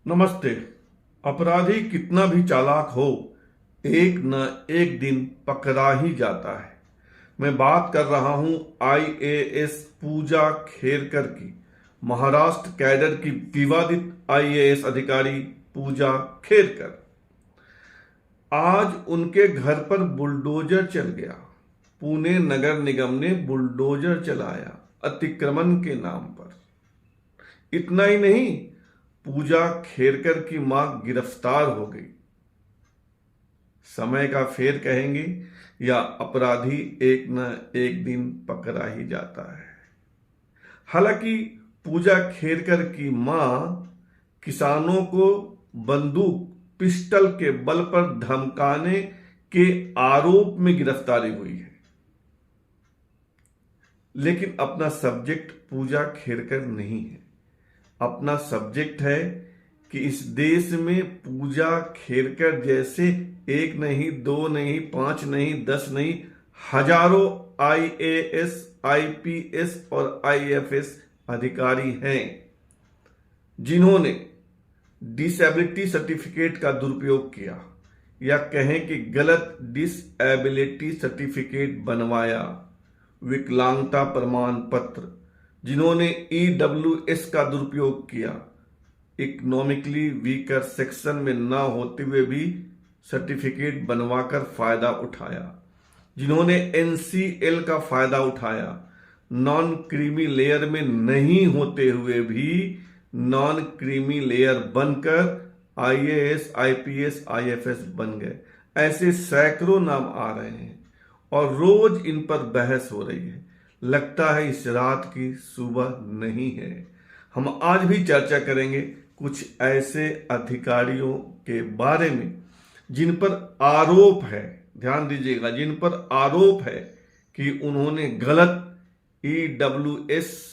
नमस्ते। अपराधी कितना भी चालाक हो, एक न एक दिन पकड़ा ही जाता है। मैं बात कर रहा हूं आईएएस पूजा खेरकर की। महाराष्ट्र कैडर की विवादित आईएएस अधिकारी पूजा खेरकर। आज उनके घर पर बुलडोजर चल गया। पुणे नगर निगम ने बुलडोजर चलाया अतिक्रमण के नाम पर। इतना ही नहीं, पूजा खेरकर की मां गिरफ्तार हो गई। समय का फेर कहेंगे या अपराधी एक न एक दिन पकड़ा ही जाता है। हालांकि पूजा खेरकर की मां किसानों को बंदूक पिस्टल के बल पर धमकाने के आरोप में गिरफ्तारी हुई है, लेकिन अपना सब्जेक्ट पूजा खेरकर नहीं है। अपना सब्जेक्ट है कि इस देश में पूजा खेरकर जैसे एक नहीं, दो नहीं, पांच नहीं, 10 नहीं, हजारों आईएएस, आईपीएस और आईएफएस अधिकारी हैं जिन्होंने डिसेबिलिटी सर्टिफिकेट का दुरुपयोग किया, या कहें कि गलत डिसेबिलिटी सर्टिफिकेट बनवाया। विकलांगता प्रमाण पत्र, जिन्होंने ईडब्ल्यूएस का दुरुपयोग किया, इकोनॉमिकली वीकर सेक्शन में ना होते हुए भी सर्टिफिकेट बनवाकर फायदा उठाया, जिन्होंने एनसीएल का फायदा उठाया, नॉन क्रीमी लेयर में नहीं होते हुए भी नॉन क्रीमी लेयर बनकर आईएएस, आईपीएस, आईएफएस बन गए। ऐसे सैकड़ों नाम आ रहे हैं और रोज इन पर बहस हो रही है। लगता है इस रात की सुबह नहीं है। हम आज भी चर्चा करेंगे कुछ ऐसे अधिकारियों के बारे में जिन पर आरोप है, ध्यान दीजिएगा, जिन पर आरोप है कि उन्होंने गलत ईडब्ल्यूएस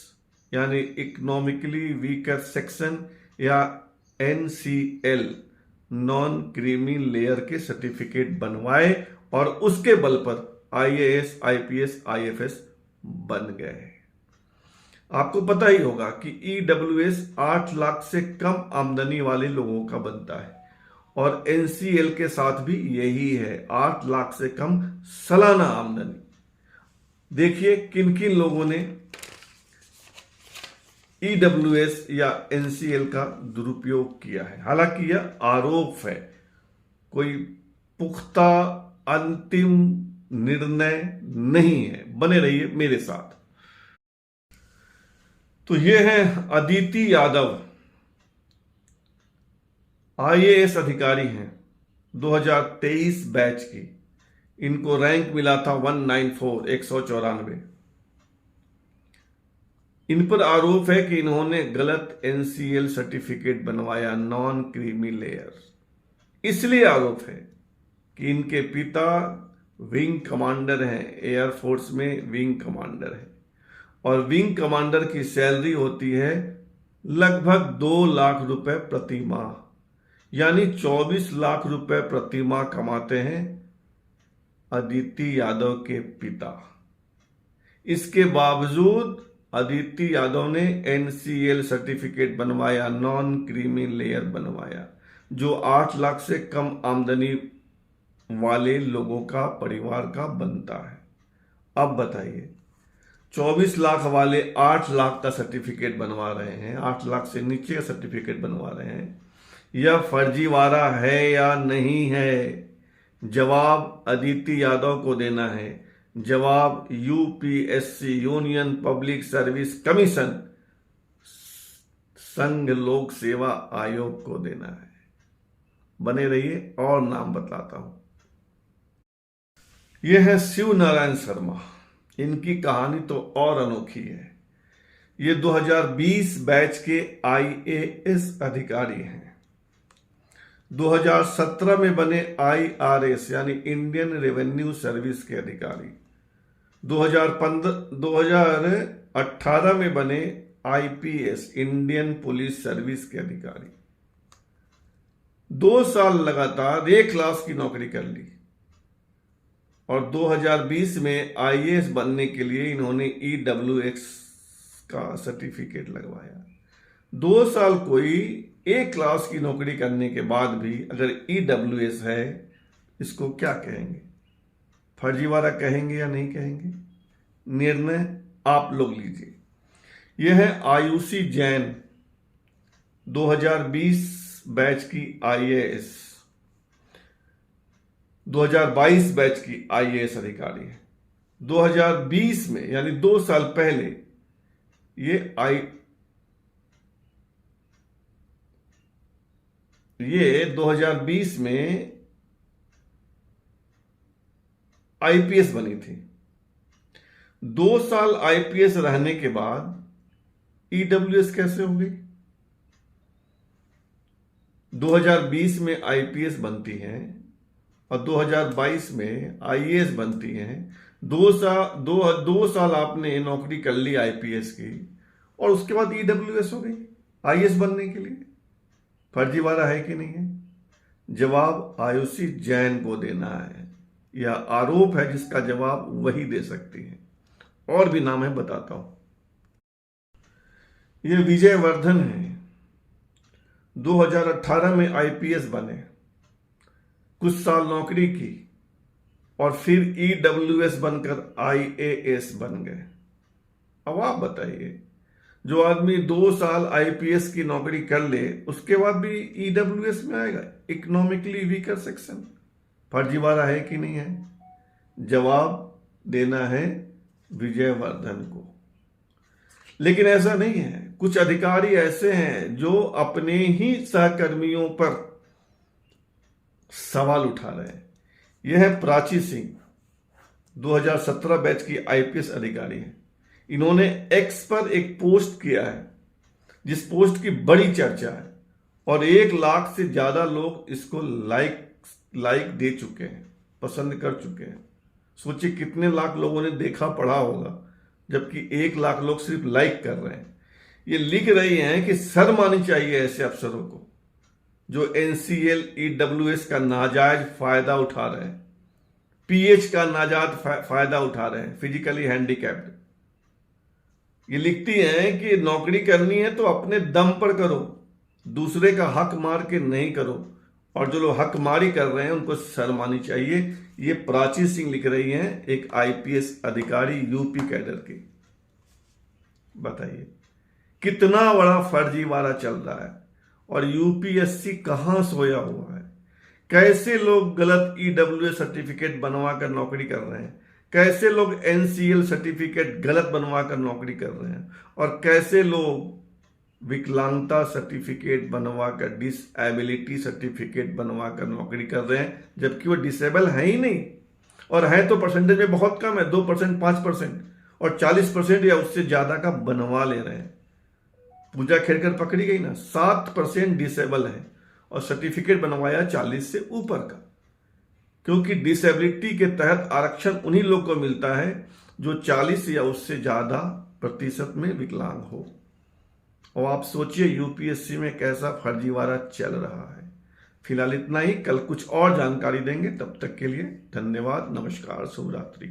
यानी इकोनॉमिकली वीकर सेक्शन या एनसीएल नॉन क्रीमी लेयर के सर्टिफिकेट बनवाए और उसके बल पर आईएएस, आईपीएस, आईएफएस बन गए। आपको पता ही होगा कि ईडब्ल्यूएस 8 लाख से कम आमदनी वाले लोगों का बनता है और एनसीएल के साथ भी यही है, 8 लाख से कम सालाना आमदनी। देखिए किन किन लोगों ने ईडब्ल्यूएस या एनसीएल का दुरुपयोग किया है। हालांकि यह आरोप है, कोई पुख्ता अंतिम निर्णय नहीं है। बने रहिए मेरे साथ। तो ये है अदिति यादव, आईएएस अधिकारी हैं, 2023 बैच की। इनको रैंक मिला था 194, 194। इन पर आरोप है कि इन्होंने गलत एनसीएल सर्टिफिकेट बनवाया, नॉन क्रीमी लेयर। इसलिए आरोप है कि इनके पिता विंग कमांडर हैं, एयरफोर्स में विंग कमांडर है और विंग कमांडर की सैलरी होती है लगभग 2 लाख रुपए प्रति माह, यानी 24 लाख रुपए प्रति माह कमाते हैं अदिति यादव के पिता। इसके बावजूद अदिति यादव ने एनसीएल सर्टिफिकेट बनवाया, नॉन क्रीमी लेयर बनवाया, जो 8 लाख से कम आमदनी वाले लोगों का परिवार का बनता है। अब बताइए, 24 लाख वाले 8 लाख का सर्टिफिकेट बनवा रहे हैं, 8 लाख से नीचे का सर्टिफिकेट बनवा रहे हैं। यह फर्जीवाड़ा है या नहीं है? जवाब अदिति यादव को देना है। जवाब UPSC, union public service commission, संघ लोक सेवा आयोग को देना है। बने रहिए और नाम बतलाता हूं। यह है शिव नारायण शर्मा। इनकी कहानी तो और अनोखी है। ये 2020 बैच के आईएएस अधिकारी हैं। 2017 में बने आईआरएस यानी इंडियन रेवेन्यू सर्विस के अधिकारी। 2018 में बने आईपीएस, इंडियन पुलिस सर्विस के अधिकारी। 2 साल लगातार एक क्लास की नौकरी कर ली और 2020 में आईएएस बनने के लिए इन्होंने ईडब्ल्यूएस का सर्टिफिकेट लगवाया। 2 साल कोई एक क्लास की नौकरी करने के बाद भी अगर EWS है, इसको क्या कहेंगे? फर्जीवाड़ा कहेंगे या नहीं कहेंगे? निर्णय आप लोग लीजिए। यह है आयुषी जैन, 2020 बैच की IAS, 2022 बैच की IAS अधिकारी है। 2020 में यानी 2 साल पहले ये 2020 में IPS बनी थी। 2 साल IPS रहने के बाद EWS कैसे हो गई? 2020 में IPS बनती हैं और 2022 में IAS बनती हैं। 2 साल आपने नौकरी कर ली IPS की और उसके बाद EWS हो गई IAS बनने के लिए। फर्जीवाड़ा है कि नहीं है? जवाब आयुषी जैन को देना है। यह आरोप है जिसका जवाब वही दे सकती है। और भी नाम है, बताता हूं। यह विजय वर्धन है, 2018 में IPS बने, कुछ साल नौकरी की और फिर EWS बनकर IAS बन गए। अब आप बताइए, जो आदमी 2 साल IPS की नौकरी कर ले उसके बाद भी EWS में आएगा, इकोनॉमिकली वीकर सेक्शन। फर्जीवाड़ा है कि नहीं है? जवाब देना है विजय वर्धन को। लेकिन ऐसा नहीं है, कुछ अधिकारी ऐसे हैं जो अपने ही सहकर्मियों पर सवाल उठा रहे हैं। यह है प्राची सिंह, 2017 बैच की IPS अधिकारी है। इन्होंने X पर एक पोस्ट किया है जिस पोस्ट की बड़ी चर्चा है और 1 लाख से ज्यादा लोग इसको लाइक दे चुके हैं, पसंद कर चुके हैं। सोचिए कितने लाख लोगों ने देखा पढ़ा होगा, जबकि 1 लाख लोग सिर्फ लाइक कर रहे हैं। ये लिख रही हैं कि शर्म आनी चाहिए ऐसे अफसरों को जो NCL EWS का नाजायज फायदा उठा रहे हैं, PH का नाजायज फायदा उठा रहे हैं, फिजिकली हैंडीकैप्ड। ये लिखती हैं कि नौकरी करनी है तो अपने दम पर करो, दूसरे का हक मार के नहीं करो। और जो लोग हकमारी कर रहे हैं उनको शर्म आनी चाहिए। ये प्राची सिंह लिख रही हैं, एक IPS अधिकारी यूपी कैडर की। बताइए कितना बड़ा फर्जीवाड़ा चल रहा है और UPSC कहां सोया हुआ है। कैसे लोग गलत EWS सर्टिफिकेट बनवा कर नौकरी कर रहे हैं, कैसे लोग NCL सर्टिफिकेट गलत बनवा कर नौकरी कर रहे हैं और कैसे लोग विकलांगता सर्टिफिकेट बनवा कर, डिसेबिलिटी सर्टिफिकेट बनवा कर नौकरी कर रहे हैं, जबकि वो डिसेबल है ही नहीं, और है तो परसेंटेज में बहुत कम है, 2%, 5%, और 40% या उससे ज्यादा का बनवा ले रहे हैं। पूजा खेरकर पकड़ी गई ना, 7% डिसेबल है और सर्टिफिकेट बनवाया 40 से ऊपर का, क्योंकि डिसेबिलिटी के तहत आरक्षण उन्हीं लोग को मिलता है जो 40 या उससे ज्यादा प्रतिशत में विकलांग हो। और आप सोचिए UPSC में कैसा फर्जीवाड़ा चल रहा है। फिलहाल इतना ही, कल कुछ और जानकारी देंगे। तब तक के लिए धन्यवाद, नमस्कार, शुभ रात्रि।